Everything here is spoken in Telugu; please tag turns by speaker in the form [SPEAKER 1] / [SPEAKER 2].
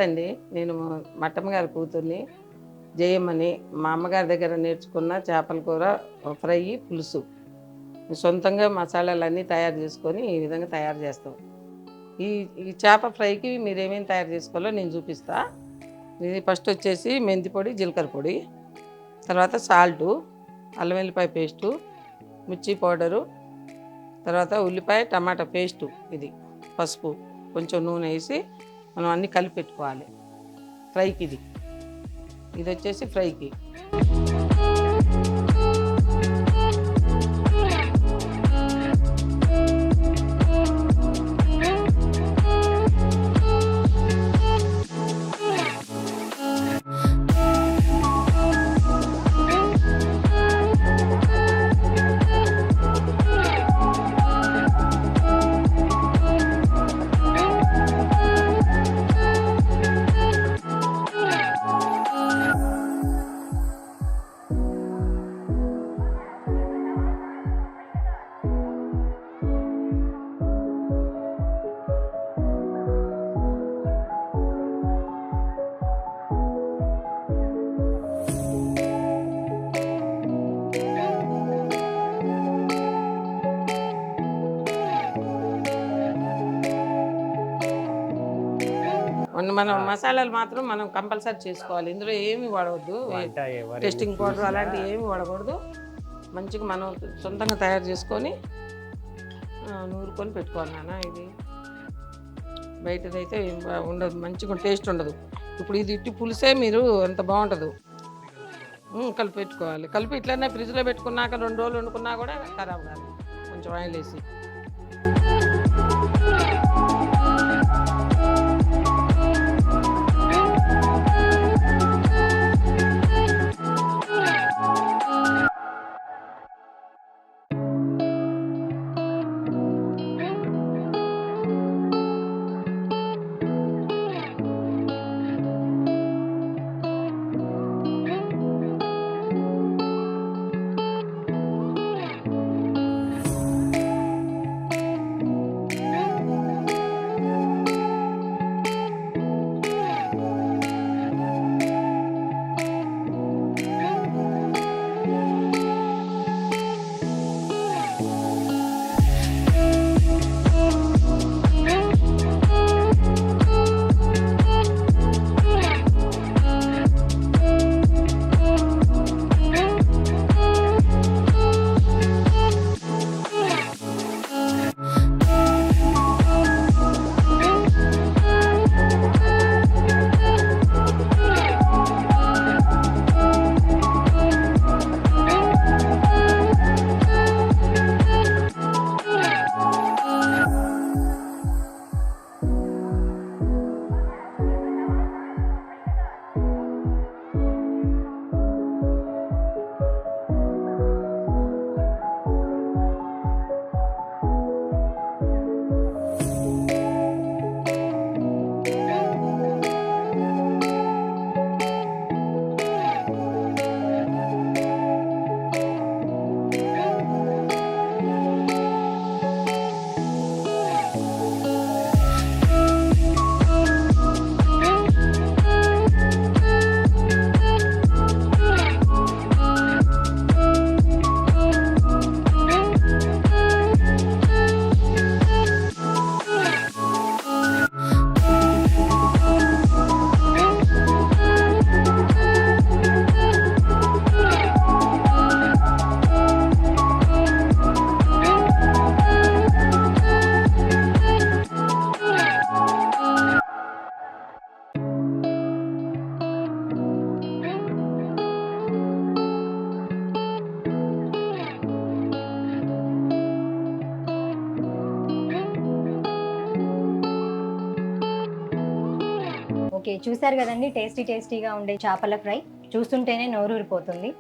[SPEAKER 1] నమస్తే అండి. నేను మట్టమ్మ గారి కూతుర్ని జయమ్మని. మా అమ్మగారి దగ్గర నేర్చుకున్న చేపల కూర ఫ్రై, పులుసు. సొంతంగా మసాలాలన్నీ తయారు చేసుకొని ఈ విధంగా తయారు చేస్తాం. ఈ ఈ చేప ఫ్రైకి మీరేమేమి తయారు చేసుకోవాలో నేను చూపిస్తా. ఇది ఫస్ట్ వచ్చేసి మెంతి పొడి, జీలకర్ర పొడి, తర్వాత సాల్టు, అల్లం వెల్లిపాయ పేస్టు, మిర్చి పౌడరు, తర్వాత ఉల్లిపాయ టమాటా పేస్టు, ఇది పసుపు, కొంచెం నూనె వేసి మనం అన్నీ కలిపి పెట్టుకోవాలి ఫ్రైకి. ఇది వచ్చేసి ఫ్రైకి. మనం మసాలాలు మాత్రం మనం కంపల్సరీ చేసుకోవాలి. ఇందులో ఏమి వాడవద్దు, టేస్టింగ్ పౌడర్ అలాంటివి ఏమి వాడకూడదు. మంచిగా మనం సొంతంగా తయారు చేసుకొని నూరుకొని పెట్టుకోవాలి నాన్న. ఇది బయటదైతే ఉండదు, మంచిగా టేస్ట్ ఉండదు. ఇప్పుడు ఇది ఇట్టి పులిసే మీరు అంత బాగుంటుంది. కలిపి పెట్టుకోవాలి. కలిపి ఇట్లనే ఫ్రిడ్జ్లో పెట్టుకున్నాక 2 రోజులు వండుకున్నా కూడా ఖరాబ్ కాదు. కొంచెం ఆయిల్ వేసి
[SPEAKER 2] ఓకే, చూసారు కదండి టేస్టీగా ఉండే చేపల ఫ్రై. చూస్తుంటేనే నోరూరిపోతుంది.